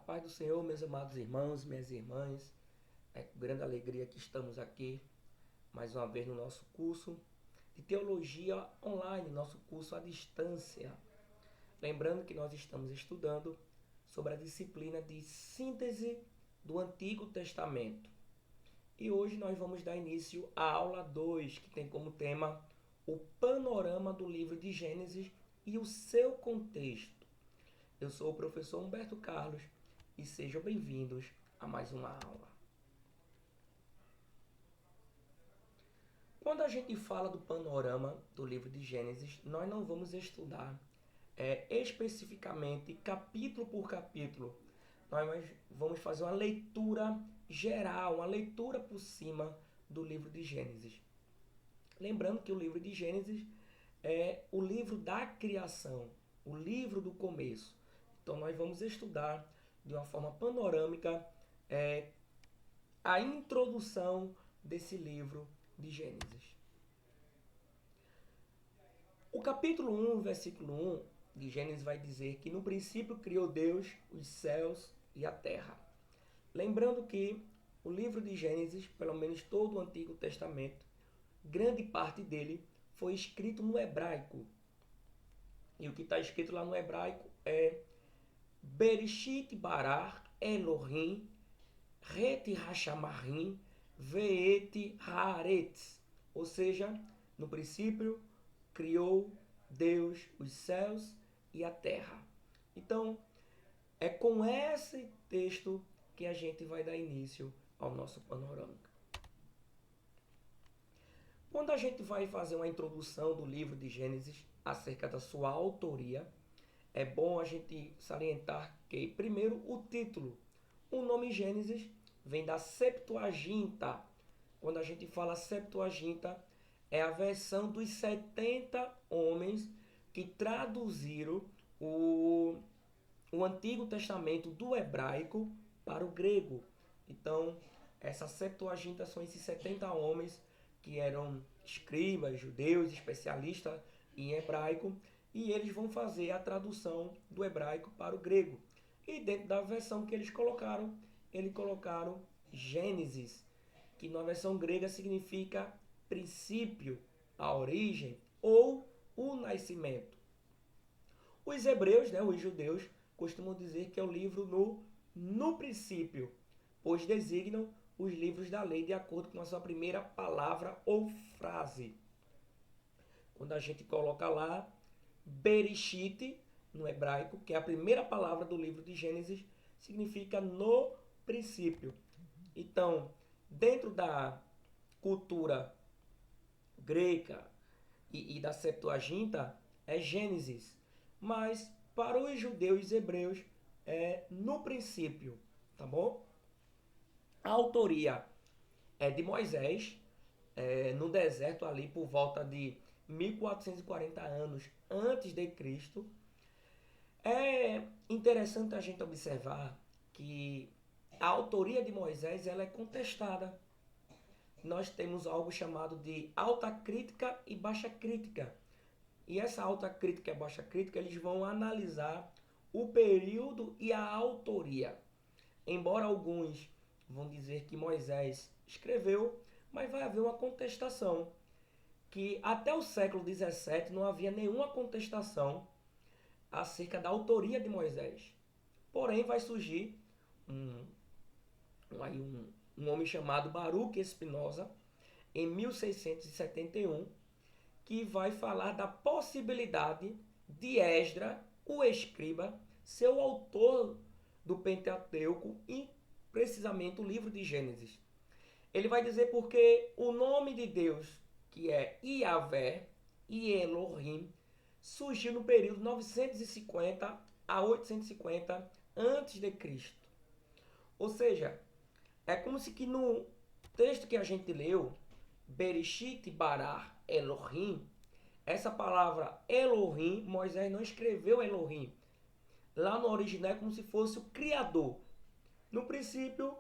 paz do Senhor, meus amados irmãos, minhas irmãs. É com grande alegria que estamos aqui mais uma vez no nosso curso de teologia online, nosso curso à distância. Lembrando que nós estamos estudando sobre a disciplina de síntese do Antigo Testamento. E hoje nós vamos dar início à aula 2, que tem como tema o panorama do livro de Gênesis e o seu contexto. Eu sou o professor Humberto Carlos e sejam bem-vindos a mais uma aula. Quando a gente fala do panorama do livro de Gênesis, nós não vamos estudar especificamente capítulo por capítulo. Nós vamos fazer uma leitura geral, uma leitura por cima do livro de Gênesis. Lembrando que o livro de Gênesis é o livro da criação, o livro do começo. Então nós vamos estudar de uma forma panorâmica a introdução desse livro de Gênesis. O capítulo 1, versículo 1 de Gênesis vai dizer que no princípio criou Deus os céus e a terra. Lembrando que o livro de Gênesis, pelo menos todo o Antigo Testamento, grande parte dele foi escrito no hebraico. E o que está escrito lá no hebraico é Bereshit bara Elohim Het Hashamarim Veet Haaretz. Ou seja, no princípio criou Deus os céus e a terra. Então, é com esse texto que a gente vai dar início ao nosso panorama. Quando a gente vai fazer uma introdução do livro de Gênesis acerca da sua autoria, é bom a gente salientar que, primeiro, o título. O nome Gênesis vem da Septuaginta. Quando a gente fala Septuaginta, é a versão dos 70 homens que traduziram o Antigo Testamento do hebraico para o grego. Então, essa Septuaginta são esses 70 homens que eram escribas, judeus, especialistas em hebraico, e eles vão fazer a tradução do hebraico para o grego. E dentro da versão que eles colocaram Gênesis, que na versão grega significa princípio, a origem ou o nascimento. Os hebreus, os judeus, costumam dizer que é o livro no princípio, pois designam os livros da lei de acordo com a sua primeira palavra ou frase. Quando a gente coloca lá Bereshit, no hebraico, que é a primeira palavra do livro de Gênesis, significa no princípio. Então, dentro da cultura grega e da Septuaginta, é Gênesis. Mas, para os judeus e hebreus, é no princípio, tá bom? A autoria é de Moisés, no deserto ali por volta de 1440 anos antes de Cristo. É interessante a gente observar que a autoria de Moisés ela é contestada. Nós temos algo chamado de alta crítica e baixa crítica. E essa alta crítica e baixa crítica, eles vão analisar o período e a autoria. Embora alguns vão dizer que Moisés escreveu, mas vai haver uma contestação. Que até o século XVII não havia nenhuma contestação acerca da autoria de Moisés. Porém, vai surgir um homem chamado Baruch Spinoza, em 1671, que vai falar da possibilidade de Esdras, o escriba, ser o autor do Pentateuco e precisamente o livro de Gênesis. Ele vai dizer porque o nome de Deus, que é Yahvé e Elohim, surgiu no período 950 a 850 a.C. Ou seja, é como se que no texto que a gente leu, Bereshit bara Elohim, essa palavra Elohim, Moisés não escreveu Elohim. Lá no original é como se fosse o Criador. No princípio,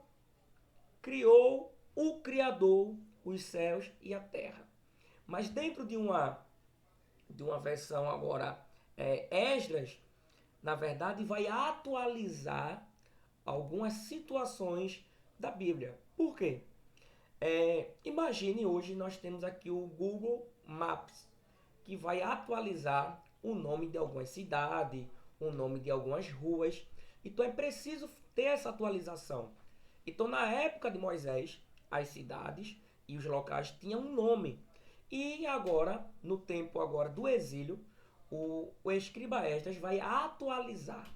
criou o Criador os céus e a terra. Mas dentro de uma versão agora Esdras, na verdade, vai atualizar algumas situações da Bíblia. Por quê? Imagine hoje nós temos aqui o Google Maps, que vai atualizar o nome de algumas cidades, o nome de algumas ruas. Então é preciso ter essa atualização. Então na época de Moisés, as cidades e os locais tinham um nome. E agora, no tempo agora do exílio, o escriba Esdras vai atualizar.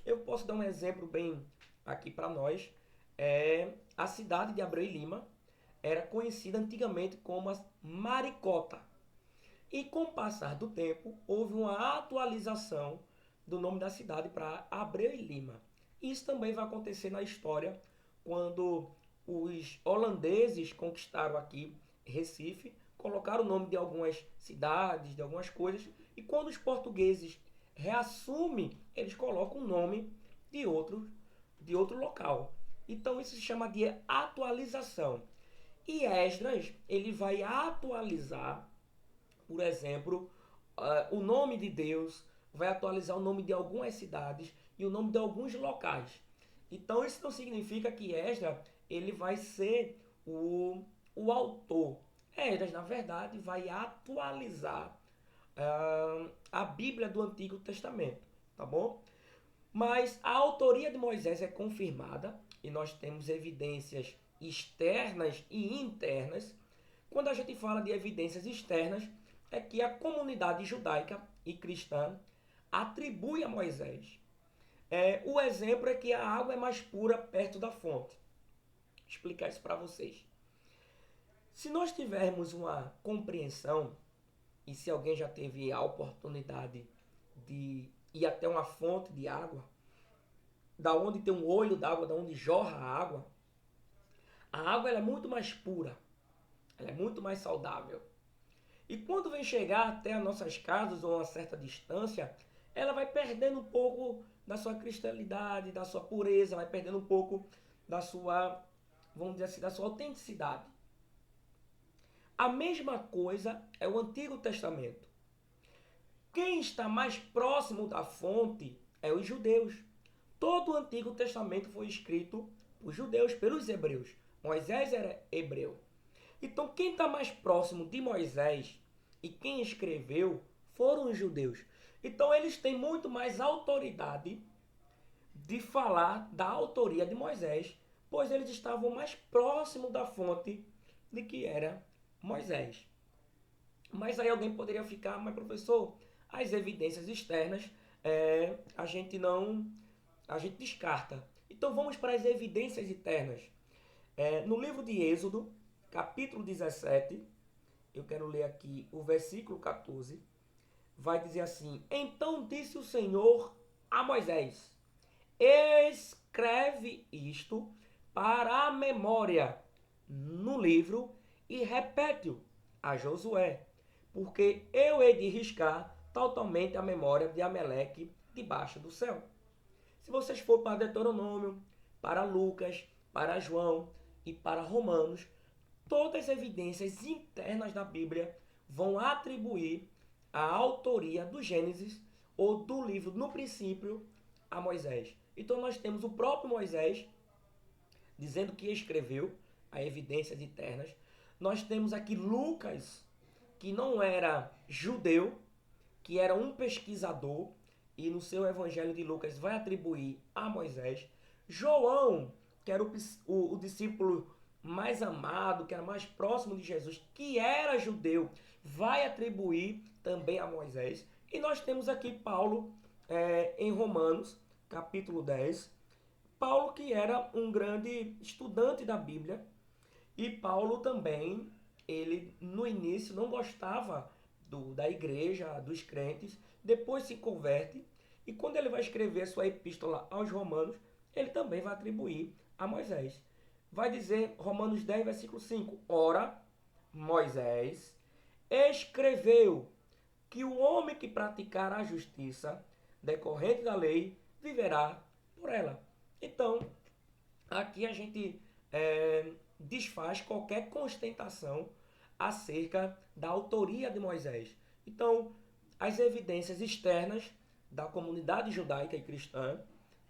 Eu posso dar um exemplo bem aqui para nós. A cidade de Abreu e Lima era conhecida antigamente como Maricota. E com o passar do tempo, houve uma atualização do nome da cidade para Abreu e Lima. Isso também vai acontecer na história quando os holandeses conquistaram aqui Recife, colocaram o nome de algumas cidades, de algumas coisas, e quando os portugueses reassumem, eles colocam o nome de outro local. Então isso se chama de atualização. E Esdras, ele vai atualizar, por exemplo, o nome de Deus, vai atualizar o nome de algumas cidades e o nome de alguns locais. Então isso não significa que Esdras ele vai ser o autor. Esdras, na verdade, vai atualizar a Bíblia do Antigo Testamento, tá bom? Mas a autoria de Moisés é confirmada e nós temos evidências externas e internas. Quando a gente fala de evidências externas, é que a comunidade judaica e cristã atribui a Moisés. O exemplo é que a água é mais pura perto da fonte. Vou explicar isso para vocês. Se nós tivermos uma compreensão, e se alguém já teve a oportunidade de ir até uma fonte de água, da onde tem um olho d'água, da onde jorra a água ela é muito mais pura, ela é muito mais saudável. E quando vem chegar até as nossas casas ou a uma certa distância, ela vai perdendo um pouco da sua cristalidade, da sua pureza, vai perdendo um pouco da sua, vamos dizer assim, da sua autenticidade. A mesma coisa é o Antigo Testamento. Quem está mais próximo da fonte é os judeus. Todo o Antigo Testamento foi escrito por judeus, pelos hebreus. Moisés era hebreu. Então, quem está mais próximo de Moisés e quem escreveu foram os judeus. Então, eles têm muito mais autoridade de falar da autoria de Moisés, pois eles estavam mais próximos da fonte de que era Moisés. Mas aí alguém poderia ficar, mas professor, as evidências externas a gente descarta. Então vamos para as evidências internas. No livro de Êxodo, capítulo 17, eu quero ler aqui o versículo 14, vai dizer assim: Então disse o Senhor a Moisés: Escreve isto para a memória no livro e repete-o a Josué, porque eu hei de riscar totalmente a memória de Ameleque debaixo do céu. Se vocês for para Deuteronômio, para Lucas, para João e para Romanos, todas as evidências internas da Bíblia vão atribuir a autoria do Gênesis ou do livro no princípio a Moisés. Então nós temos o próprio Moisés dizendo que escreveu as evidências internas. Nós temos aqui Lucas, que não era judeu, que era um pesquisador, e no seu Evangelho de Lucas vai atribuir a Moisés. João, que era o discípulo mais amado, que era mais próximo de Jesus, que era judeu, vai atribuir também a Moisés. E nós temos aqui Paulo em Romanos, capítulo 10. Paulo que era um grande estudante da Bíblia. E Paulo também, ele no início não gostava da igreja, dos crentes, depois se converte, e quando ele vai escrever sua epístola aos Romanos, ele também vai atribuir a Moisés. Vai dizer, Romanos 10, versículo 5, Ora, Moisés escreveu que o homem que praticar a justiça, decorrente da lei, viverá por ela. Então, aqui a gente desfaz qualquer constatação acerca da autoria de Moisés. Então, as evidências externas da comunidade judaica e cristã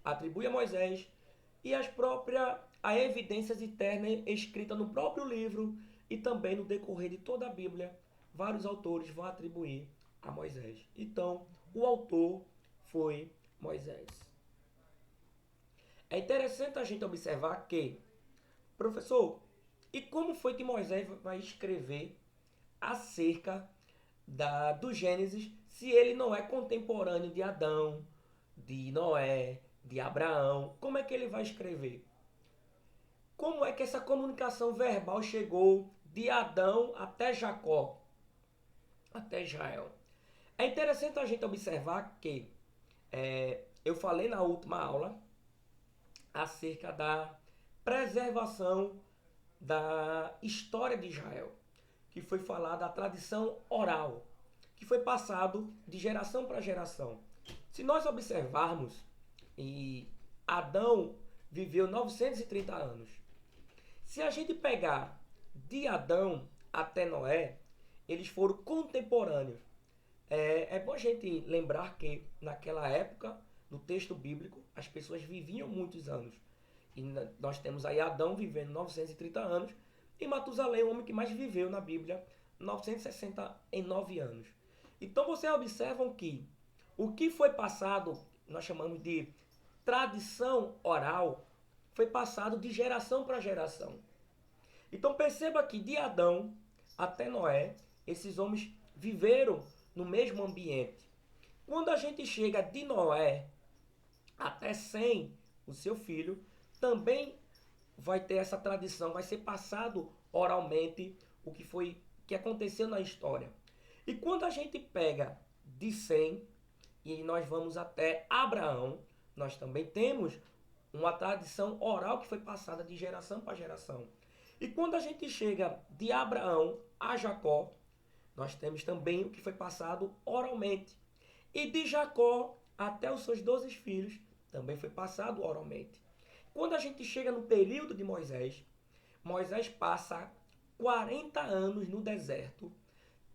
atribuem a Moisés, e a evidências internas escritas no próprio livro e também no decorrer de toda a Bíblia, vários autores vão atribuir a Moisés. Então, o autor foi Moisés. É interessante a gente observar que, professor, e como foi que Moisés vai escrever acerca do Gênesis se ele não é contemporâneo de Adão, de Noé, de Abraão? Como é que ele vai escrever? Como é que essa comunicação verbal chegou de Adão até Jacó, até Israel? É interessante a gente observar que eu falei na última aula acerca da preservação da história de Israel, que foi falada a tradição oral, que foi passado de geração para geração. Se nós observarmos, e Adão viveu 930 anos. Se a gente pegar de Adão até Noé, eles foram contemporâneos. É bom a gente lembrar que naquela época, no texto bíblico, as pessoas viviam muitos anos. E nós temos aí Adão vivendo 930 anos e Matusalém, o homem que mais viveu na Bíblia, 969 anos. Então vocês observam que o que foi passado, nós chamamos de tradição oral, foi passado de geração para geração. Então perceba que de Adão até Noé, esses homens viveram no mesmo ambiente. Quando a gente chega de Noé até Sem, o seu filho, também vai ter essa tradição, vai ser passado oralmente o que aconteceu na história. E quando a gente pega de Sem e nós vamos até Abraão, nós também temos uma tradição oral que foi passada de geração para geração. E quando a gente chega de Abraão a Jacó, nós temos também o que foi passado oralmente. E de Jacó até os seus 12 filhos, também foi passado oralmente. Quando a gente chega no período de Moisés, Moisés passa 40 anos no deserto,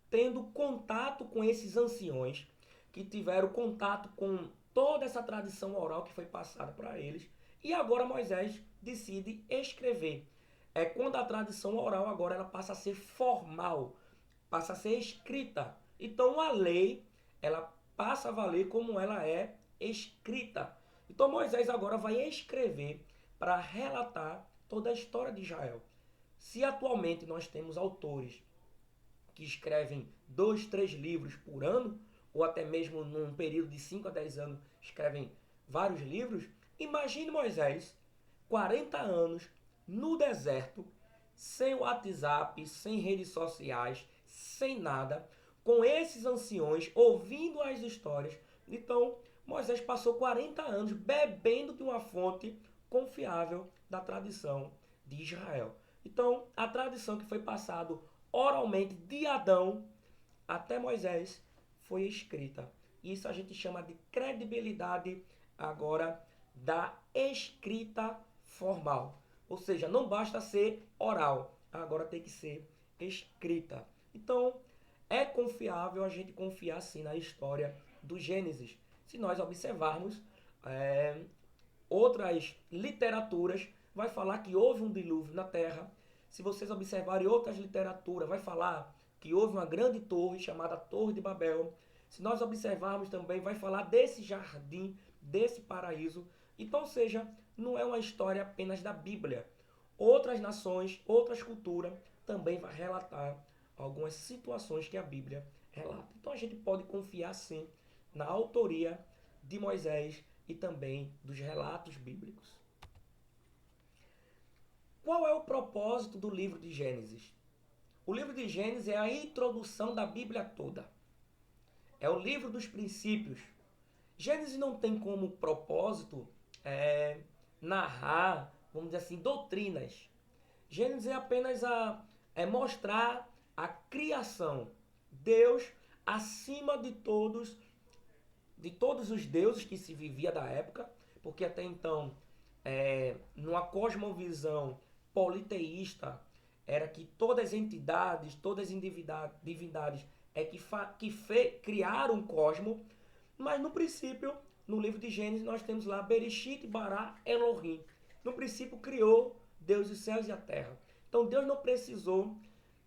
tendo contato com esses anciões, que tiveram contato com toda essa tradição oral que foi passada para eles. E agora Moisés decide escrever. É quando a tradição oral agora ela passa a ser formal, passa a ser escrita. Então a lei, ela passa a valer como ela é escrita. Então Moisés agora vai escrever para relatar toda a história de Israel. Se atualmente nós temos autores que escrevem 2, 3 livros por ano, ou até mesmo num período de 5 a 10 anos escrevem vários livros, imagine Moisés, 40 anos, no deserto, sem WhatsApp, sem redes sociais, sem nada, com esses anciões, ouvindo as histórias. Então, Moisés passou 40 anos bebendo de uma fonte confiável da tradição de Israel. Então, a tradição que foi passada oralmente de Adão até Moisés foi escrita. Isso a gente chama de credibilidade agora da escrita formal. Ou seja, não basta ser oral, agora tem que ser escrita. Então, é confiável a gente confiar sim na história do Gênesis. Se nós observarmos outras literaturas, vai falar que houve um dilúvio na Terra. Se vocês observarem outras literaturas, vai falar que houve uma grande torre chamada Torre de Babel. Se nós observarmos também, vai falar desse jardim, desse paraíso. Então, ou seja, não é uma história apenas da Bíblia. Outras nações, outras culturas também vai relatar algumas situações que a Bíblia relata. Então a gente pode confiar sim na autoria de Moisés e também dos relatos bíblicos. Qual é o propósito do livro de Gênesis? O livro de Gênesis é a introdução da Bíblia toda. É o livro dos princípios. Gênesis não tem como propósito narrar, vamos dizer assim, doutrinas. Gênesis é apenas mostrar a criação. Deus acima de todos os deuses que se vivia da época, porque até então, numa cosmovisão politeísta, era que todas as entidades, todas as divindades criaram um cosmo, mas no princípio, no livro de Gênesis, nós temos lá Bereshit bara Elohim. No princípio criou Deus os céus e a terra. Então Deus não precisou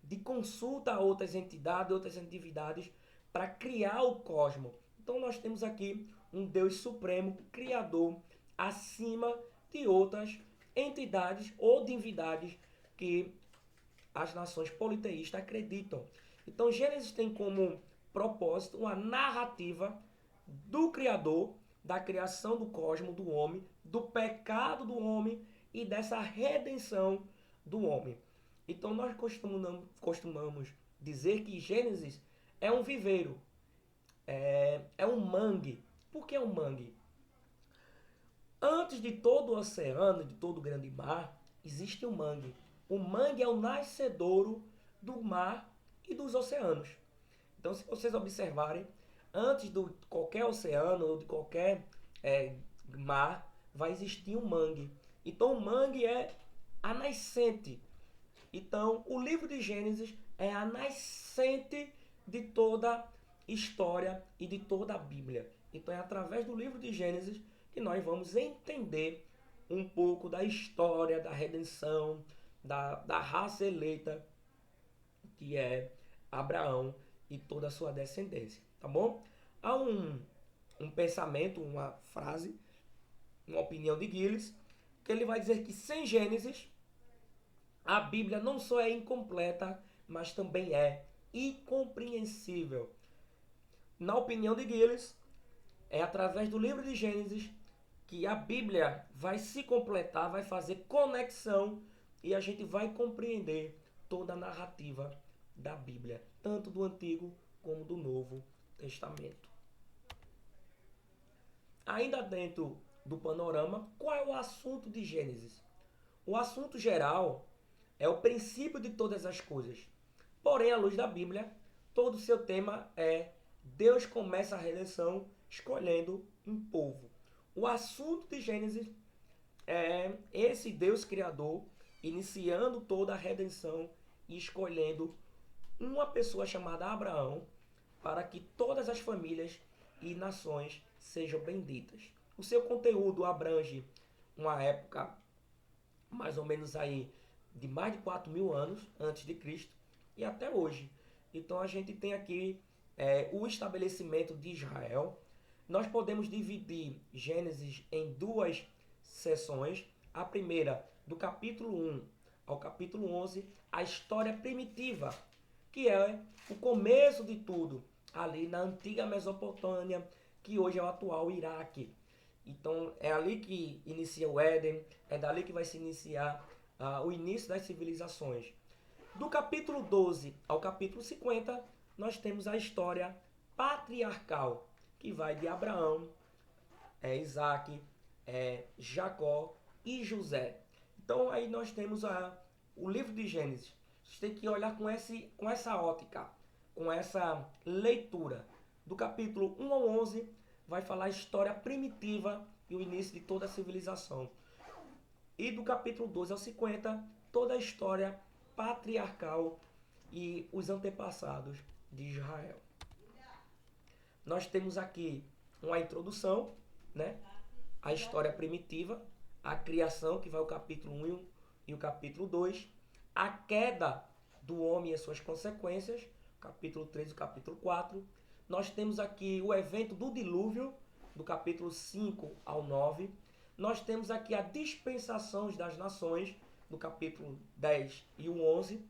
de consulta a outras entidades, outras atividades para criar o cosmos. Então nós temos aqui um Deus supremo, criador, acima de outras entidades ou divindades que as nações politeístas acreditam. Então Gênesis tem como propósito uma narrativa do Criador, da criação do cosmos, do homem, do pecado do homem e dessa redenção do homem. Então nós costumamos dizer que Gênesis é um viveiro, é um mangue. Por que é um mangue? Antes de todo o oceano, de todo o grande mar, existe um mangue. O mangue é o nascedouro do mar e dos oceanos. Então, se vocês observarem, antes de qualquer oceano ou de qualquer mar, vai existir um mangue. Então, o mangue é a nascente. Então, o livro de Gênesis é a nascente de toda história e de toda a Bíblia. Então, é através do livro de Gênesis que nós vamos entender um pouco da história, da redenção, da raça eleita, que é Abraão e toda a sua descendência, tá bom? Há um pensamento, uma frase, uma opinião de Gilles, que ele vai dizer que sem Gênesis, a Bíblia não só é incompleta, mas também é incompreensível. Na opinião de Gilles, é através do livro de Gênesis que a Bíblia vai se completar, vai fazer conexão e a gente vai compreender toda a narrativa da Bíblia, tanto do Antigo como do Novo Testamento. Ainda dentro do panorama, qual é o assunto de Gênesis? O assunto geral é o princípio de todas as coisas. Porém, à luz da Bíblia, todo o seu tema é Deus começa a redenção escolhendo um povo. O assunto de Gênesis é esse Deus Criador iniciando toda a redenção e escolhendo uma pessoa chamada Abraão para que todas as famílias e nações sejam benditas. O seu conteúdo abrange uma época mais ou menos aí de mais de 4.000 anos antes de Cristo e até hoje. Então a gente tem aqui o estabelecimento de Israel. Nós podemos dividir Gênesis em duas seções. A primeira, do capítulo 1 ao capítulo 11, a história primitiva, que é o começo de tudo, ali na antiga Mesopotâmia, que hoje é o atual Iraque. Então é ali que inicia o Éden, é dali que vai se iniciar o início das civilizações. Do capítulo 12 ao capítulo 50, nós temos a história patriarcal, que vai de Abraão, Isaac, Jacó e José. Então aí nós temos o livro de Gênesis. Você tem que olhar com essa ótica, com essa leitura. Do capítulo 1 ao 11 vai falar a história primitiva e o início de toda a civilização. E do capítulo 12 ao 50, toda a história patriarcal e os antepassados de Israel. Nós temos aqui uma introdução, né? A história primitiva, a criação, que vai o capítulo 1 e o capítulo 2, a queda do homem e as suas consequências, capítulo 3 e o capítulo 4. Nós temos aqui o evento do dilúvio, do capítulo 5 ao 9. Nós temos aqui a dispensação das nações, do capítulo 10 e o 11.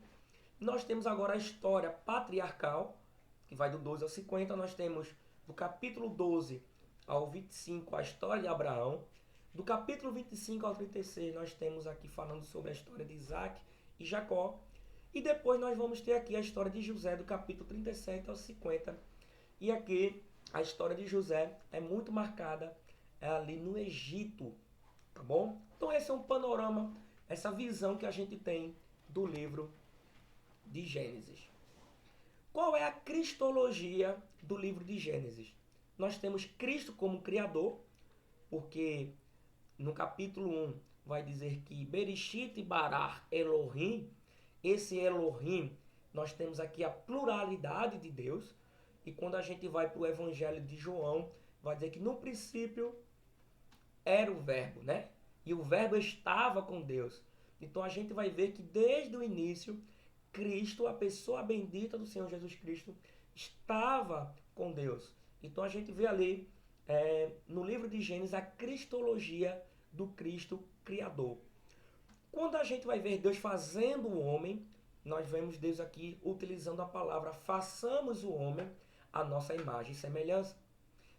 Nós temos agora a história patriarcal, que vai do 12 ao 50. Nós temos do capítulo 12 ao 25 a história de Abraão. Do capítulo 25 ao 36 nós temos aqui falando sobre a história de Isaac e Jacó. E depois nós vamos ter aqui a história de José, do capítulo 37 ao 50. E aqui a história de José é muito marcada ali no Egito, tá bom? Então esse é um panorama, essa visão que a gente tem do livro de Gênesis. Qual é a cristologia do livro de Gênesis? Nós temos Cristo como Criador, porque no capítulo 1 vai dizer que Bereshit bara Elohim. Esse Elohim, nós temos aqui a pluralidade de Deus. E quando a gente vai para o Evangelho de João, vai dizer que no princípio era o verbo, né? e o Verbo estava com Deus. Então a gente vai ver que desde o início, Cristo, a pessoa bendita do Senhor Jesus Cristo, estava com Deus. Então a gente vê ali no livro de Gênesis a cristologia do Cristo Criador. Quando a gente vai ver Deus fazendo o homem, nós vemos Deus aqui utilizando a palavra façamos o homem a nossa imagem e semelhança.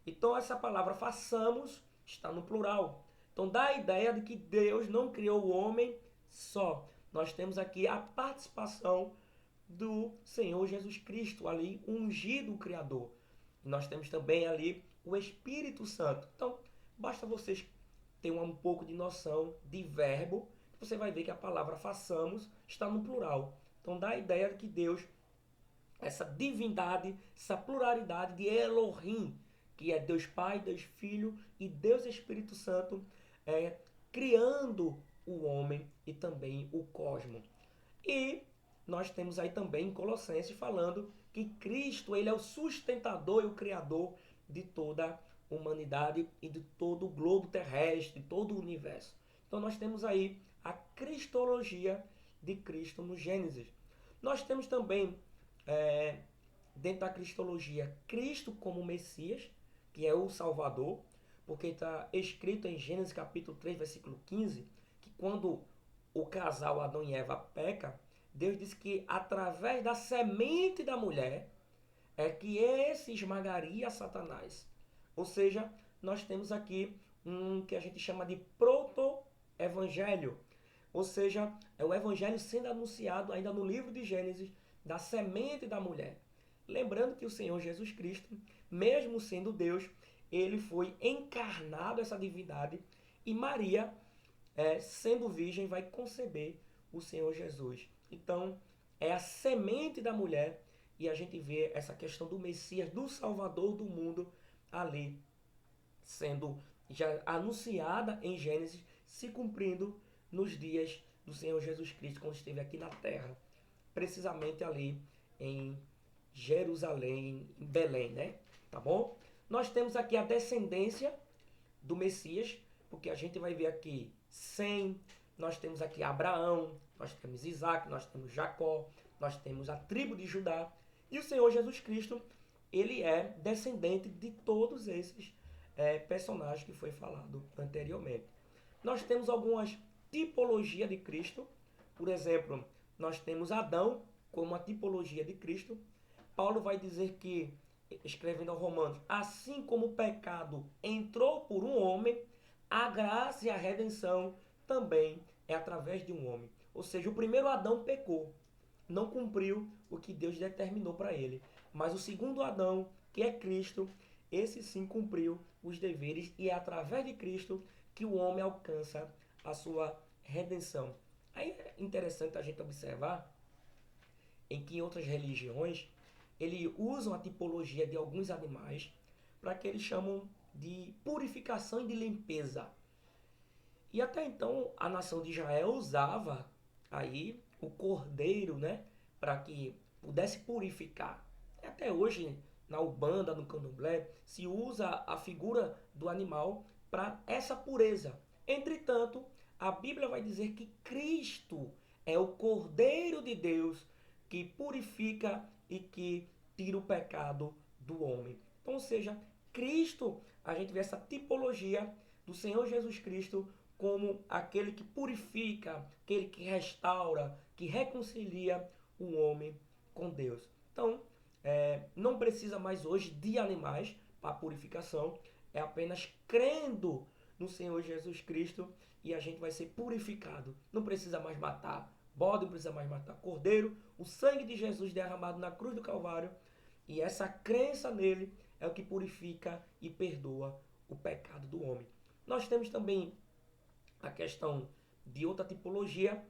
Então essa palavra façamos está no plural. Então dá a ideia de que Deus não criou o homem só. Nós temos aqui a participação do Senhor Jesus Cristo ali, ungido o Criador. E nós temos também ali o Espírito Santo. Então, basta vocês terem um pouco de noção de verbo, que você vai ver que a palavra façamos está no plural. Então dá a ideia de que Deus, essa divindade, essa pluralidade de Elohim, que é Deus Pai, Deus Filho e Deus Espírito Santo, criando o homem e também o cosmos. E nós temos aí também em Colossenses falando que Cristo ele é o sustentador e o criador de toda a humanidade e de todo o globo terrestre, de todo o universo. Então nós temos aí a cristologia de Cristo no Gênesis. Nós temos também, dentro da cristologia, Cristo como Messias, que é o Salvador, porque está escrito em Gênesis capítulo 3, versículo 15, que quando o casal Adão e Eva peca, Deus diz que através da semente da mulher é que esse esmagaria Satanás. Ou seja, nós temos aqui um que a gente chama de proto-evangelho. Ou seja, é o evangelho sendo anunciado ainda no livro de Gênesis da semente da mulher. Lembrando que o Senhor Jesus Cristo, mesmo sendo Deus, ele foi encarnado essa divindade e Maria, sendo virgem, vai conceber o Senhor Jesus. Então, é a semente da mulher e a gente vê essa questão do Messias, do Salvador do mundo ali sendo já anunciada em Gênesis, se cumprindo nos dias do Senhor Jesus Cristo, quando esteve aqui na terra, precisamente ali em Jerusalém, em Belém, né? Tá bom? Nós temos aqui a descendência do Messias, porque a gente vai ver aqui Sem, nós temos aqui Abraão, nós temos Isaac, nós temos Jacó, nós temos a tribo de Judá, e o Senhor Jesus Cristo, ele é descendente de todos esses personagens que foi falado anteriormente. Nós temos algumas tipologias de Cristo, por exemplo, nós temos Adão como a tipologia de Cristo. Paulo vai dizer que, escrevendo aos Romanos, assim como o pecado entrou por um homem, a graça e a redenção também é através de um homem. Ou seja, o primeiro Adão pecou, não cumpriu o que Deus determinou para ele. Mas o segundo Adão, que é Cristo, esse sim cumpriu os deveres e é através de Cristo que o homem alcança a sua redenção. Aí é interessante a gente observar em que em outras religiões eles usam a tipologia de alguns animais para que eles chamam de purificação e de limpeza. E até então a nação de Israel usava aí o cordeiro, né, para que pudesse purificar. Até hoje na Umbanda, no Candomblé, se usa a figura do animal para essa pureza. Entretanto, a Bíblia vai dizer que Cristo é o Cordeiro de Deus que purifica e que tira o pecado do homem. Então, ou seja, Cristo, a gente vê essa tipologia do Senhor Jesus Cristo como aquele que purifica, aquele que restaura, que reconcilia o homem com Deus. Então, não precisa mais hoje de animais para purificação, é apenas crendo no Senhor Jesus Cristo e a gente vai ser purificado. Não precisa mais matar bode, não precisa mais matar cordeiro. O sangue de Jesus derramado na cruz do Calvário e essa crença nele é o que purifica e perdoa o pecado do homem. Nós temos também a questão de outra tipologia,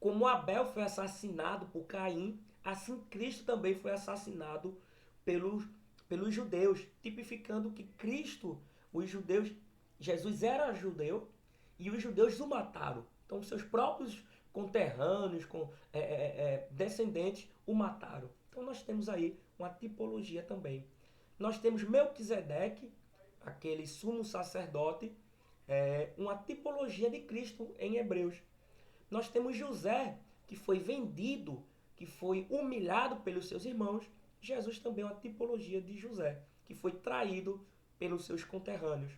como Abel foi assassinado por Caim, assim Cristo também foi assassinado pelos judeus, tipificando que Cristo, os judeus, Jesus era judeu e os judeus o mataram. Então seus próprios conterrâneos, descendentes, o mataram. Então nós temos aí uma tipologia também. Nós temos Melquisedeque, aquele sumo sacerdote, uma tipologia de Cristo em Hebreus. Nós temos José, que foi vendido, que foi humilhado pelos seus irmãos. Jesus também é uma tipologia de José, que foi traído pelos seus conterrâneos.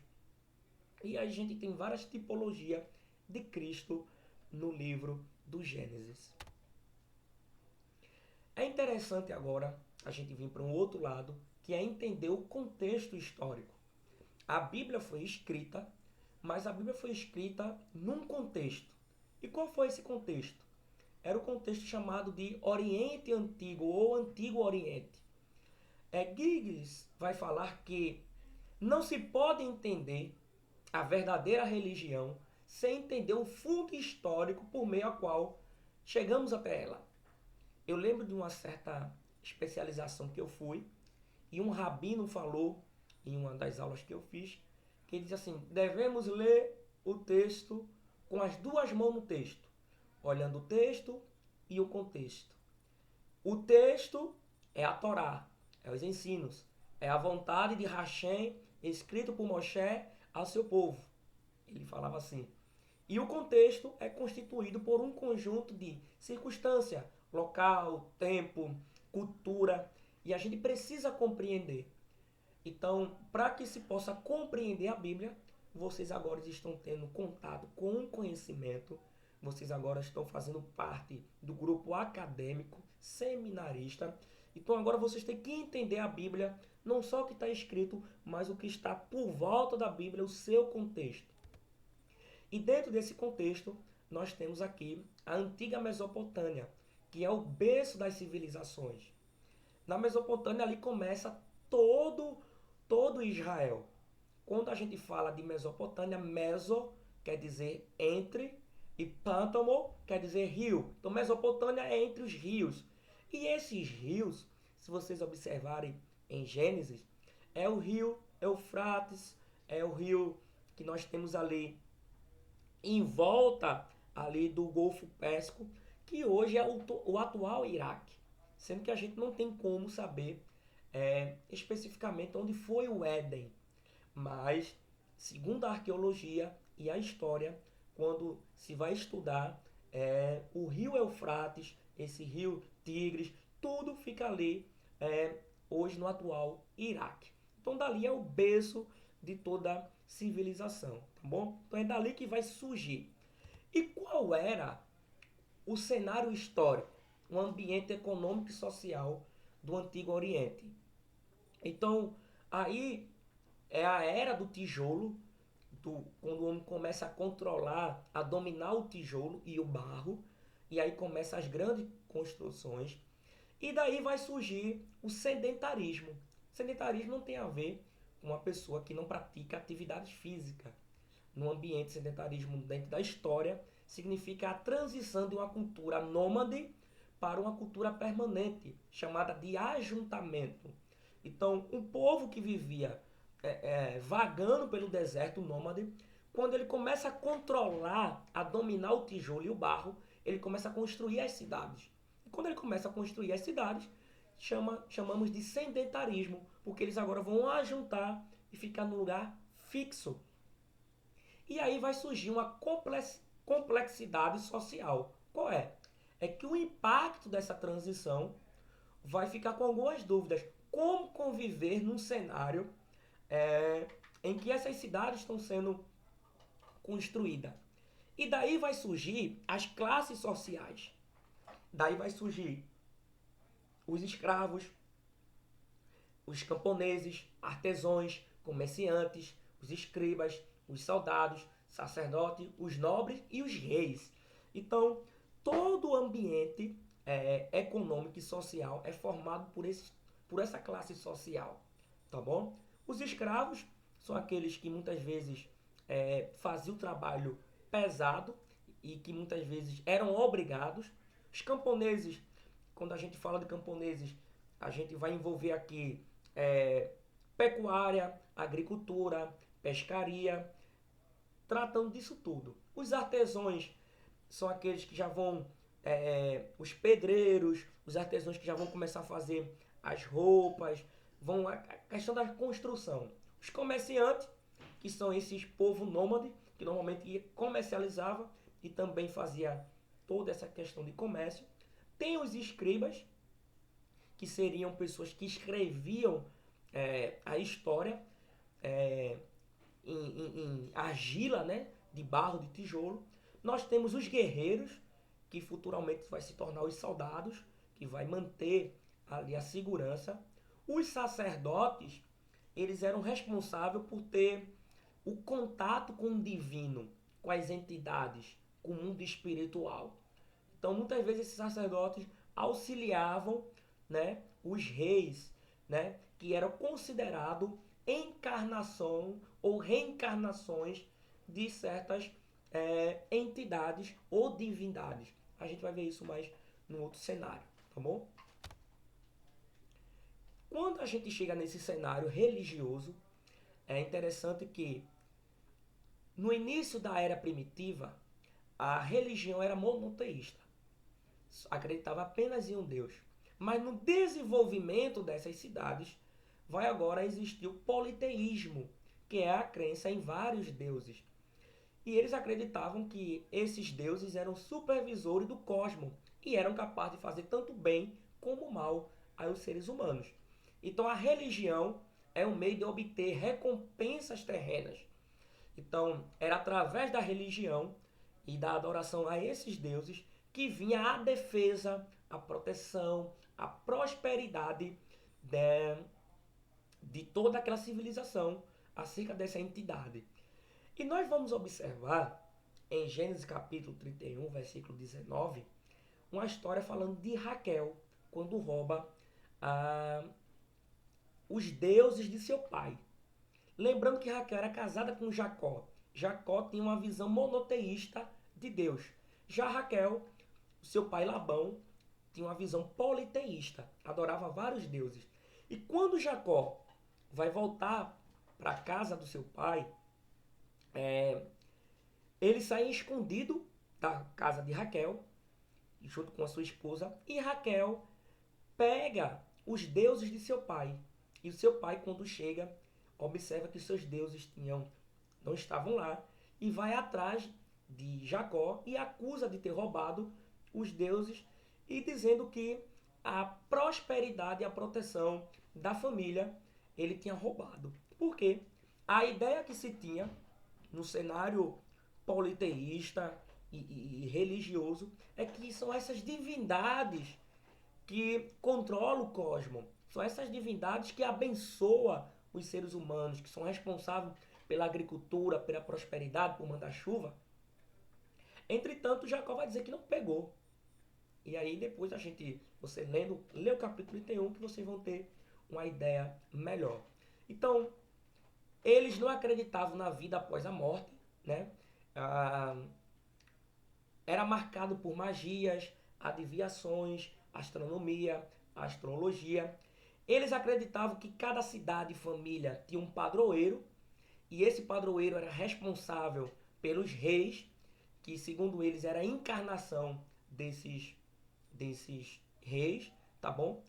E a gente tem várias tipologias de Cristo no livro do Gênesis. É interessante agora a gente vir para um outro lado, que é entender o contexto histórico. A Bíblia foi escrita, mas a Bíblia foi escrita num contexto. E qual foi esse contexto? Era o contexto chamado de Oriente Antigo ou Antigo Oriente. Giges vai falar que não se pode entender a verdadeira religião sem entender o fundo histórico por meio ao qual chegamos até ela. Eu lembro de uma certa especialização que eu fui e um rabino falou em uma das aulas que eu fiz, que ele diz assim: devemos ler o texto com as duas mãos no texto, olhando o texto e o contexto. O texto é a Torá, é os ensinos, é a vontade de Hashem escrito por Moshe ao seu povo. Ele falava assim. E o contexto é constituído por um conjunto de circunstância, local, tempo, cultura, e a gente precisa compreender. Então, para que se possa compreender a Bíblia, vocês agora estão tendo contato com um conhecimento, vocês agora estão fazendo parte do grupo acadêmico, seminarista. Então agora vocês têm que entender a Bíblia, não só o que está escrito, mas o que está por volta da Bíblia, o seu contexto. E dentro desse contexto, nós temos aqui a antiga Mesopotâmia, que é o berço das civilizações. Na Mesopotâmia ali começa todo Israel. Quando a gente fala de Mesopotâmia, meso quer dizer entre e pântamo quer dizer rio. Então Mesopotâmia é entre os rios. E esses rios, se vocês observarem em Gênesis, é o rio Eufrates, é o rio que nós temos ali em volta ali do Golfo Pérsico, que hoje é o atual Iraque. Sendo que a gente não tem como saber especificamente onde foi o Éden. Mas, segundo a arqueologia e a história, quando se vai estudar o rio Eufrates, esse rio Tigres, tudo fica ali hoje no atual Iraque. Então dali é o berço de toda civilização, tá bom? Então é dali que vai surgir. E qual era o cenário histórico, o ambiente econômico e social do Antigo Oriente? Então, aí é a era do tijolo, quando o homem começa a controlar, a dominar o tijolo e o barro, e aí começam as grandes construções, e daí vai surgir o sedentarismo. O sedentarismo não tem a ver com uma pessoa que não pratica atividade física. No ambiente, sedentarismo dentro da história significa a transição de uma cultura nômade para uma cultura permanente, chamada de ajuntamento. Então, um povo que vivia vagando pelo deserto nômade, quando ele começa a controlar, a dominar o tijolo e o barro, ele começa a construir as cidades. E quando ele começa a construir as cidades, chamamos de sedentarismo, porque eles agora vão ajuntar e ficar num lugar fixo. E aí vai surgir uma complexidade social. Qual é? É que o impacto dessa transição vai ficar com algumas dúvidas. Como conviver num cenário em que essas cidades estão sendo construídas? E daí vai surgir as classes sociais. Daí vai surgir os escravos, os camponeses, artesãos, comerciantes, os escribas, os soldados, sacerdotes, os nobres e os reis. Então, todo o ambiente econômico e social é formado por essa classe social, tá bom? Os escravos são aqueles que muitas vezes faziam o trabalho pesado e que muitas vezes eram obrigados. Os camponeses, quando a gente fala de camponeses, a gente vai envolver aqui pecuária, agricultura, pescaria, tratando disso tudo. Os artesãos são aqueles que já vão, os pedreiros, os artesãos que já vão começar a fazer as roupas, a questão da construção. Os comerciantes, que são esses povo nômade, que normalmente ia, comercializava e também fazia toda essa questão de comércio. Tem os escribas, que seriam pessoas que escreviam a história é, em argila, né, de barro, de tijolo. Nós temos os guerreiros, que futuramente vai se tornar os soldados, que vai manter ali a segurança. Os sacerdotes, eles eram responsáveis por ter o contato com o divino, com as entidades, com o mundo espiritual. Então, muitas vezes esses sacerdotes auxiliavam, né, os reis, né, que eram considerados encarnação ou reencarnações de certas entidades ou divindades. A gente vai ver isso mais no outro cenário, tá bom? Quando a gente chega nesse cenário religioso, é interessante que no início da era primitiva, a religião era monoteísta, acreditava apenas em um Deus. Mas no desenvolvimento dessas cidades, vai agora existir o politeísmo, que é a crença em vários deuses. E eles acreditavam que esses deuses eram supervisores do cosmos e eram capazes de fazer tanto bem como mal aos seres humanos. Então a religião é um meio de obter recompensas terrenas. Então era através da religião e da adoração a esses deuses que vinha a defesa, a proteção, a prosperidade de toda aquela civilização acerca dessa entidade. E nós vamos observar em Gênesis capítulo 31, versículo 19, uma história falando de Raquel, quando rouba os deuses de seu pai. Lembrando que Raquel era casada com Jacó. Jacó tinha uma visão monoteísta de Deus. Já Raquel, seu pai Labão, tinha uma visão politeísta, adorava vários deuses. E quando Jacó vai voltar para a casa do seu pai, ele sai escondido da casa de Raquel, junto com a sua esposa, e Raquel pega os deuses de seu pai. E o seu pai, quando chega, observa que seus deuses não estavam lá, e vai atrás de Jacó e acusa de ter roubado os deuses, e dizendo que a prosperidade e a proteção da família ele tinha roubado. Por quê? A ideia que se tinha no cenário politeísta e religioso é que são essas divindades que controlam o cosmos. São essas divindades que abençoam os seres humanos, que são responsáveis pela agricultura, pela prosperidade, por mandar chuva. Entretanto, Jacó vai dizer que não pegou. E aí depois você lê o capítulo 31, que vocês vão ter uma ideia melhor. Então, eles não acreditavam na vida após a morte, né? Era marcado por magias, adivinhações, astronomia, astrologia. Eles acreditavam que cada cidade e família tinha um padroeiro, e esse padroeiro era responsável pelos reis, que segundo eles era a encarnação desses reis, tá bom?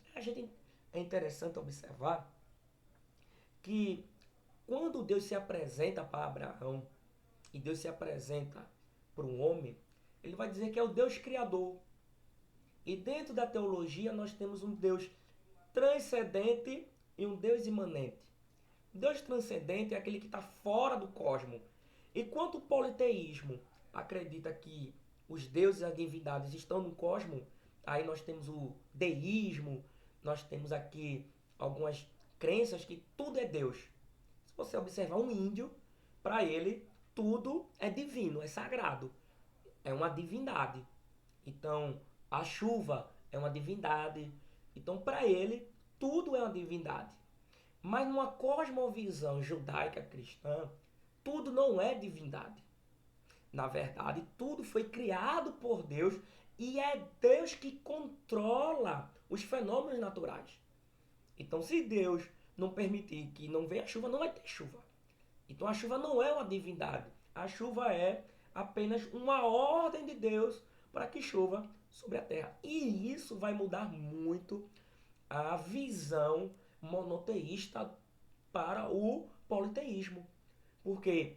É interessante observar que quando Deus se apresenta para Abraão e Deus se apresenta para um homem, ele vai dizer que é o Deus criador. E dentro da teologia nós temos um Deus transcendente e um Deus imanente. Deus transcendente é aquele que está fora do cosmos. Enquanto o politeísmo acredita que os deuses e as divindades estão no cosmos, aí nós temos o deísmo, nós temos aqui algumas crenças que tudo é Deus. Se você observar um índio, para ele tudo é divino, é sagrado, é uma divindade. Então, a chuva é uma divindade. Então, para ele, tudo é uma divindade. Mas numa cosmovisão judaica cristã, tudo não é divindade. Na verdade, tudo foi criado por Deus e é Deus que controla os fenômenos naturais. Então, se Deus não permitir que não venha chuva, não vai ter chuva. Então, a chuva não é uma divindade. A chuva é apenas uma ordem de Deus para que chova sobre a terra. E isso vai mudar muito a visão monoteísta para o politeísmo. Porque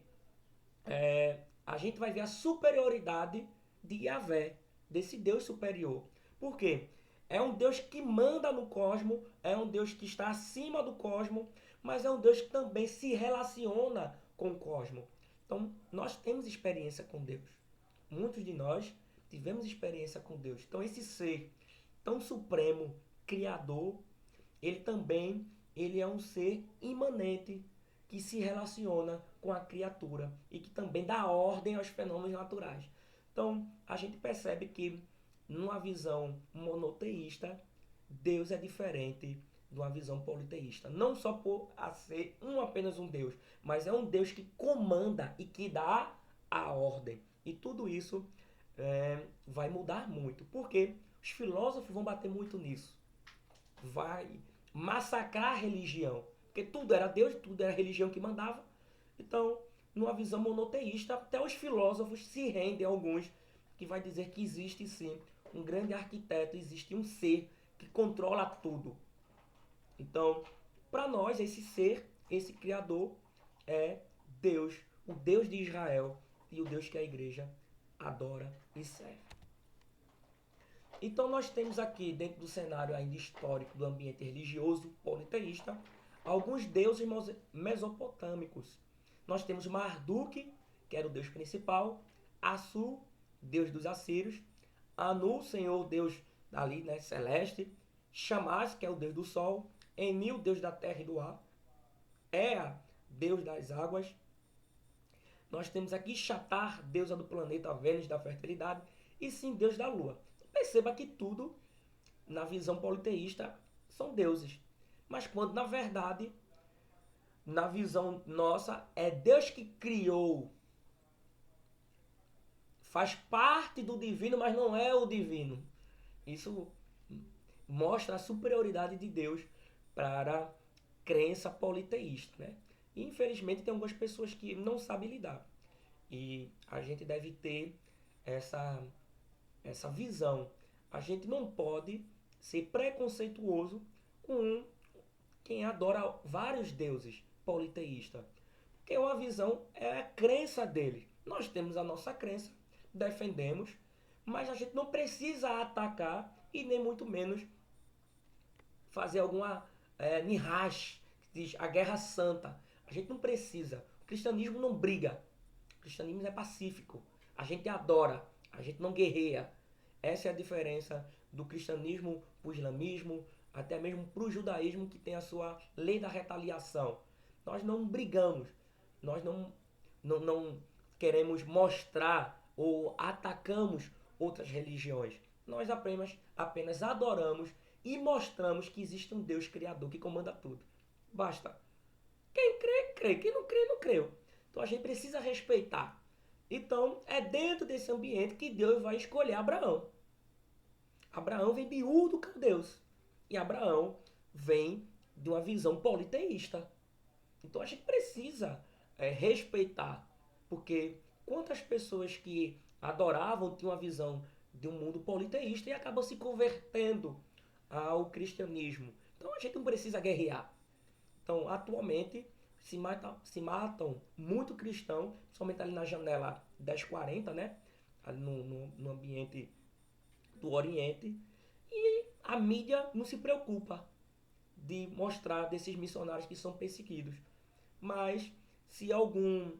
a gente vai ver a superioridade de Yahvé, desse Deus superior. Por quê? É um Deus que manda no cosmo, é um Deus que está acima do cosmo, mas é um Deus que também se relaciona com o cosmo. Então, nós temos experiência com Deus. Muitos de nós tivemos experiência com Deus. Então, esse ser tão supremo, criador, ele também ele é um ser imanente que se relaciona com a criatura e que também dá ordem aos fenômenos naturais. Então, a gente percebe que numa visão monoteísta, Deus é diferente de uma visão politeísta. Não só por ser apenas um Deus, mas é um Deus que comanda e que dá a ordem. E tudo isso vai mudar muito, porque os filósofos vão bater muito nisso. Vai massacrar a religião, porque tudo era Deus, tudo era a religião que mandava. Então, numa visão monoteísta, até os filósofos se rendem a alguns que vai dizer que existe sim um grande arquiteto, existe um ser que controla tudo. Então, para nós, esse ser, esse Criador, é Deus, o Deus de Israel e o Deus que a igreja adora e serve. Então, nós temos aqui, dentro do cenário ainda histórico do ambiente religioso politeísta, alguns deuses mesopotâmicos. Nós temos Marduk, que era o deus principal, Assu, deus dos assírios, Anu, senhor deus ali, né, celeste, Shamash, que é o deus do sol, Enil, deus da terra e do ar, Ea, deus das águas. Nós temos aqui Shatar, deusa do planeta Vênus, da fertilidade, e sim, deus da lua. Perceba que tudo, na visão politeísta, são deuses. Mas quando, na verdade, na visão nossa, é Deus que criou. Faz parte do divino, mas não é o divino. Isso mostra a superioridade de Deus para a crença politeísta, né? E, infelizmente, tem algumas pessoas que não sabem lidar. E a gente deve ter essa visão. A gente não pode ser preconceituoso com quem adora vários deuses politeístas. Porque uma visão é a crença deles. Nós temos a nossa crença, defendemos, mas a gente não precisa atacar e nem muito menos fazer alguma nirrash, que diz a guerra santa. A gente não precisa. O cristianismo não briga. O cristianismo é pacífico. A gente adora, a gente não guerreia. Essa é a diferença do cristianismo para o islamismo, até mesmo para o judaísmo, que tem a sua lei da retaliação. Nós não brigamos, nós não queremos mostrar ou atacamos outras religiões. Nós apenas adoramos e mostramos que existe um Deus criador que comanda tudo. Basta. Quem crê, crê. Quem não crê, não creu. Então a gente precisa respeitar. Então é dentro desse ambiente que Deus vai escolher Abraão. Abraão vem de Ur do Caldeus. E Abraão vem de uma visão politeísta. Então a gente precisa respeitar. Porque quantas pessoas que adoravam tinham uma visão de um mundo politeísta e acabam se convertendo ao cristianismo. Então a gente não precisa guerrear. Então atualmente se matam muito cristão, principalmente ali na janela 1040, né? Ali no ambiente do Oriente. E a mídia não se preocupa de mostrar desses missionários que são perseguidos. Mas se algum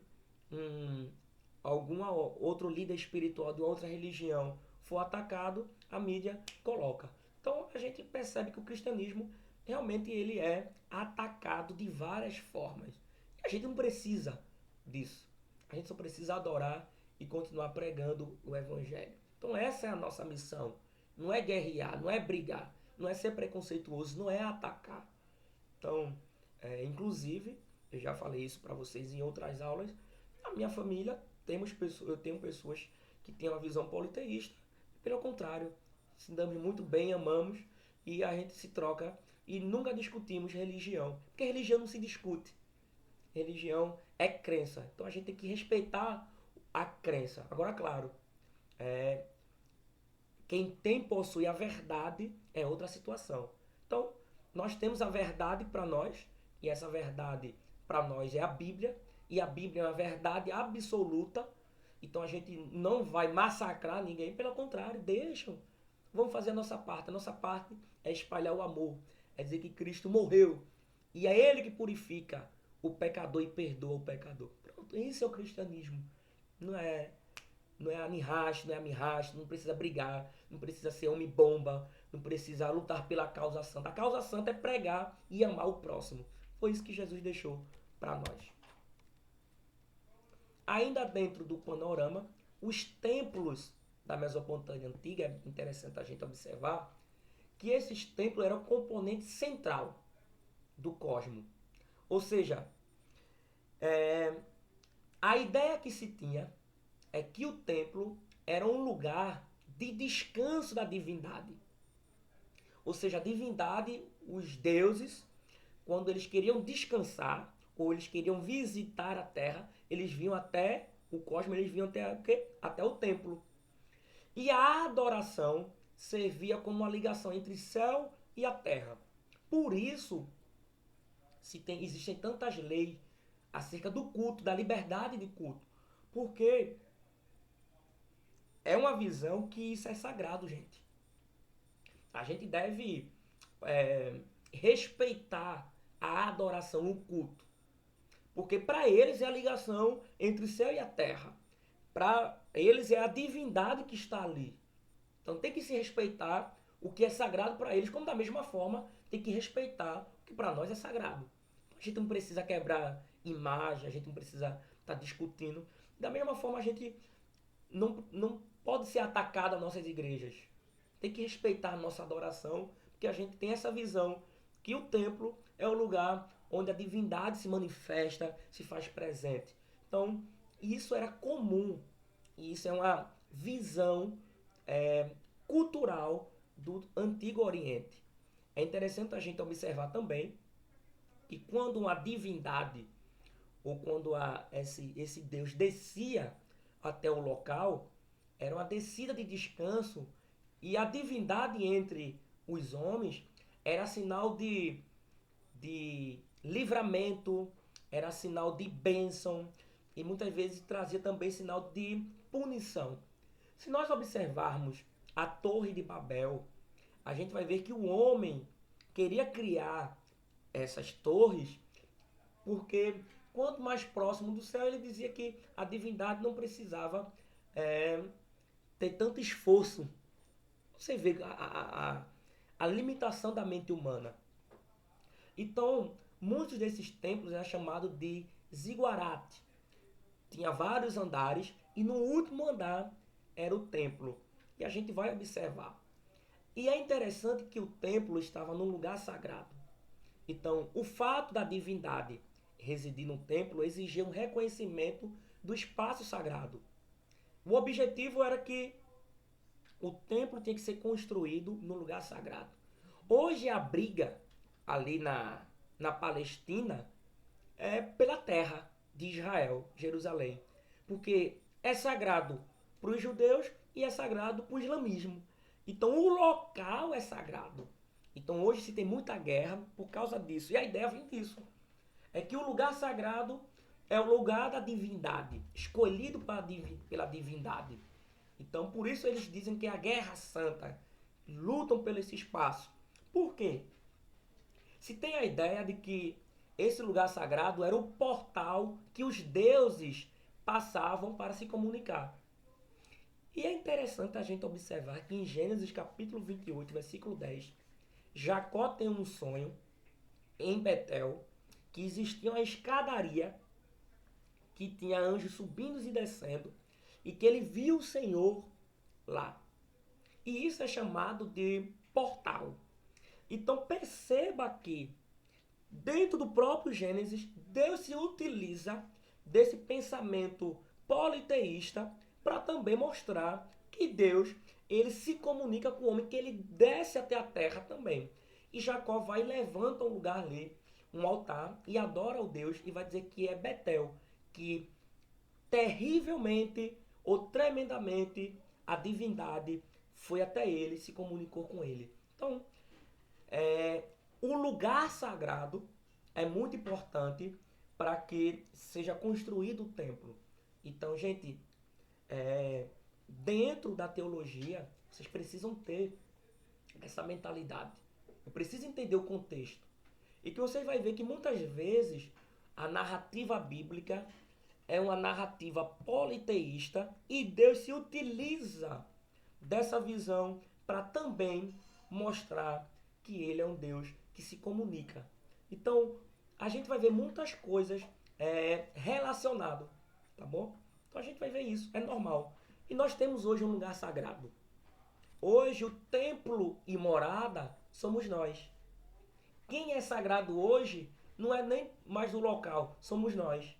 outro líder espiritual de outra religião for atacado, a mídia coloca. Então a gente percebe que o cristianismo realmente ele é atacado de várias formas. E a gente não precisa disso. A gente só precisa adorar e continuar pregando o evangelho. Então essa é a nossa missão. Não é guerrear, não é brigar, não é ser preconceituoso, não é atacar. Então, inclusive, eu já falei isso para vocês em outras aulas, a minha família, eu tenho pessoas que têm uma visão politeísta, pelo contrário, se damos muito bem, amamos, e a gente se troca e nunca discutimos religião, porque religião não se discute. Religião é crença, então a gente tem que respeitar a crença. Agora, claro, quem possui a verdade é outra situação. Então, nós temos a verdade para nós, e essa verdade para nós é a Bíblia, e a Bíblia é uma verdade absoluta, então a gente não vai massacrar ninguém, pelo contrário, deixam. Vamos fazer a nossa parte. A nossa parte é espalhar o amor, é dizer que Cristo morreu e é Ele que purifica o pecador e perdoa o pecador. Pronto, isso é o cristianismo. Não é, não é anirracho, não é amirracho, não precisa brigar, não precisa ser homem-bomba, não precisa lutar pela causa santa. A causa santa é pregar e amar o próximo. Foi isso que Jesus deixou para nós. Ainda dentro do panorama, os templos da Mesopotâmia antiga, é interessante a gente observar que esses templos eram o componente central do cosmos. Ou seja, a ideia que se tinha é que o templo era um lugar de descanso da divindade. Ou seja, a divindade, os deuses, quando eles queriam descansar ou eles queriam visitar a terra, eles vinham até o cosmos, eles vinham até o quê? Até o templo. E a adoração servia como uma ligação entre céu e a terra. Por isso, existem tantas leis acerca do culto, da liberdade de culto. Porque é uma visão que isso é sagrado, gente. A gente deve é, respeitar a adoração, o culto. Porque para eles é a ligação entre o céu e a terra. Para eles é a divindade que está ali. Então tem que se respeitar o que é sagrado para eles, como da mesma forma tem que respeitar o que para nós é sagrado. A gente não precisa quebrar imagem, a gente não precisa estar discutindo. Da mesma forma a gente não pode ser atacado as nossas igrejas. Tem que respeitar a nossa adoração, porque a gente tem essa visão que o templo é o lugar onde a divindade se manifesta, se faz presente. Então, isso era comum. E isso é uma visão é, cultural do Antigo Oriente. É interessante a gente observar também que quando uma divindade ou quando esse Deus descia até o local, era uma descida de descanso e a divindade entre os homens era sinal de livramento, era sinal de bênção e muitas vezes trazia também sinal de punição. Se nós observarmos a Torre de Babel, a gente vai ver que o homem queria criar essas torres porque quanto mais próximo do céu, ele dizia que a divindade não precisava é, ter tanto esforço. Você vê a limitação da mente humana. Então, muitos desses templos eram chamados de ziguarate. Tinha vários andares e no último andar era o templo. E a gente vai observar. E é interessante que o templo estava num lugar sagrado. Então, o fato da divindade residir no templo exigia um reconhecimento do espaço sagrado. O objetivo era que o templo tinha que ser construído no lugar sagrado. Hoje a briga ali na Palestina é pela terra de Israel, Jerusalém. Porque é sagrado para os judeus e é sagrado para o islamismo. Então o local é sagrado. Então hoje se tem muita guerra por causa disso. E a ideia vem disso. É que o lugar sagrado é o lugar da divindade, escolhido pela divindade. Então por isso eles dizem que é a guerra santa. Lutam pelo esse espaço. Por quê? Se tem a ideia de que esse lugar sagrado era o portal que os deuses passavam para se comunicar. E é interessante a gente observar que em Gênesis capítulo 28, versículo 10, Jacó tem um sonho em Betel que existia uma escadaria que tinha anjos subindo e descendo e que ele viu o Senhor lá. E isso é chamado de portal. Então perceba que dentro do próprio Gênesis, Deus se utiliza desse pensamento politeísta para também mostrar que Deus ele se comunica com o homem, que ele desce até a terra também. E Jacó vai e levanta um lugar ali, um altar, e adora o Deus, e vai dizer que é Betel, que terrivelmente ou tremendamente a divindade foi até ele, se comunicou com ele. Então, o lugar sagrado é muito importante para que seja construído o templo. Então, gente, dentro da teologia, vocês precisam ter essa mentalidade. Eu preciso entender o contexto. E que você vai ver que muitas vezes a narrativa bíblica é uma narrativa politeísta e Deus se utiliza dessa visão para também mostrar que ele é um Deus que se comunica. Então, a gente vai ver muitas coisas relacionadas, tá bom? Então a gente vai ver isso, é normal. E nós temos hoje um lugar sagrado. Hoje o templo e morada somos nós. Quem é sagrado hoje não é nem mais o local, somos nós.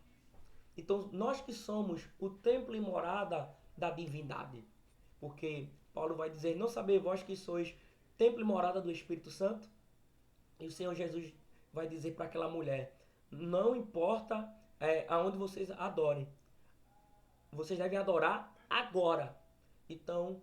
Então nós que somos o templo e morada da divindade. Porque Paulo vai dizer, não saber vós que sois templo e morada do Espírito Santo? E o Senhor Jesus vai dizer para aquela mulher, não importa aonde vocês adorem, vocês devem adorar agora. Então,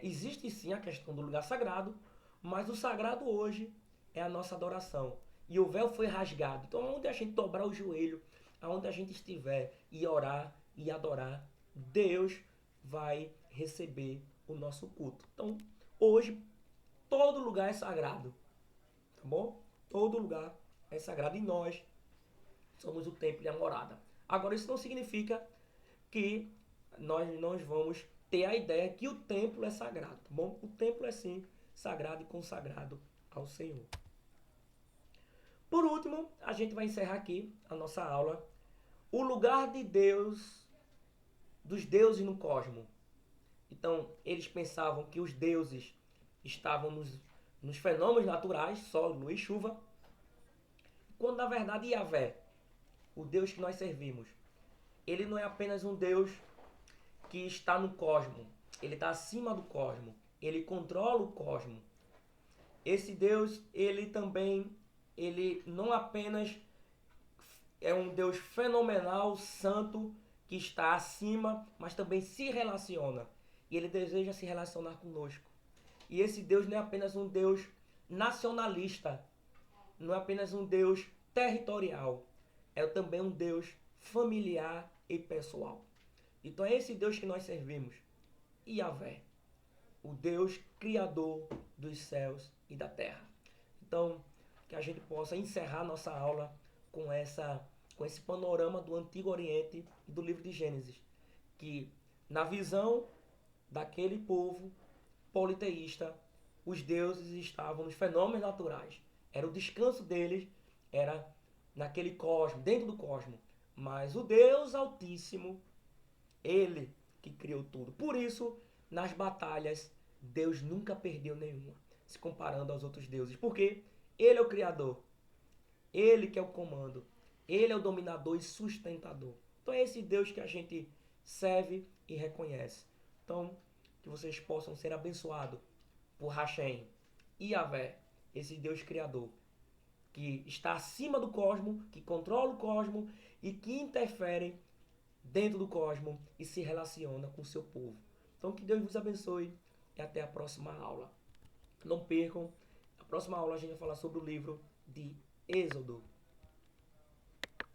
existe sim a questão do lugar sagrado, mas o sagrado hoje é a nossa adoração. E o véu foi rasgado. Então, onde a gente dobrar o joelho, aonde a gente estiver e orar e adorar, Deus vai receber o nosso culto. Então, hoje, todo lugar é sagrado. Tá bom? Todo lugar é sagrado e nós somos o templo e a morada. Agora, isso não significa que nós vamos ter a ideia que o templo é sagrado, tá bom? O templo é sim sagrado e consagrado ao Senhor. Por último, a gente vai encerrar aqui a nossa aula. O lugar de Deus, dos deuses no cosmos. Então, eles pensavam que os deuses estavam nos fenômenos naturais, sol, lua e chuva, quando na verdade Yahvé, o Deus que nós servimos, ele não é apenas um Deus que está no cosmos, ele está acima do cosmos, ele controla o cosmos. Esse Deus, ele não apenas é um Deus fenomenal, santo, que está acima, mas também se relaciona. E ele deseja se relacionar conosco. E esse Deus não é apenas um Deus nacionalista, não é apenas um Deus territorial, é também um Deus familiar e pessoal. Então é esse Deus que nós servimos, Yahvé, o Deus criador dos céus e da terra. Então, que a gente possa encerrar nossa aula com esse panorama do Antigo Oriente e do livro de Gênesis, que na visão daquele povo politeísta, os deuses estavam nos fenômenos naturais. Era o descanso deles, era naquele cosmos, dentro do cosmos. Mas o Deus Altíssimo, ele que criou tudo. Por isso, nas batalhas, Deus nunca perdeu nenhuma, se comparando aos outros deuses. Porque ele é o Criador, ele que é o comando, ele é o dominador e sustentador. Então é esse Deus que a gente serve e reconhece. Então, que vocês possam ser abençoados por Hashem, Yahvé, esse Deus criador, que está acima do cosmos, que controla o cosmos e que interfere dentro do cosmos e se relaciona com o seu povo. Então que Deus vos abençoe e até a próxima aula. Não percam, a próxima aula a gente vai falar sobre o livro de Êxodo.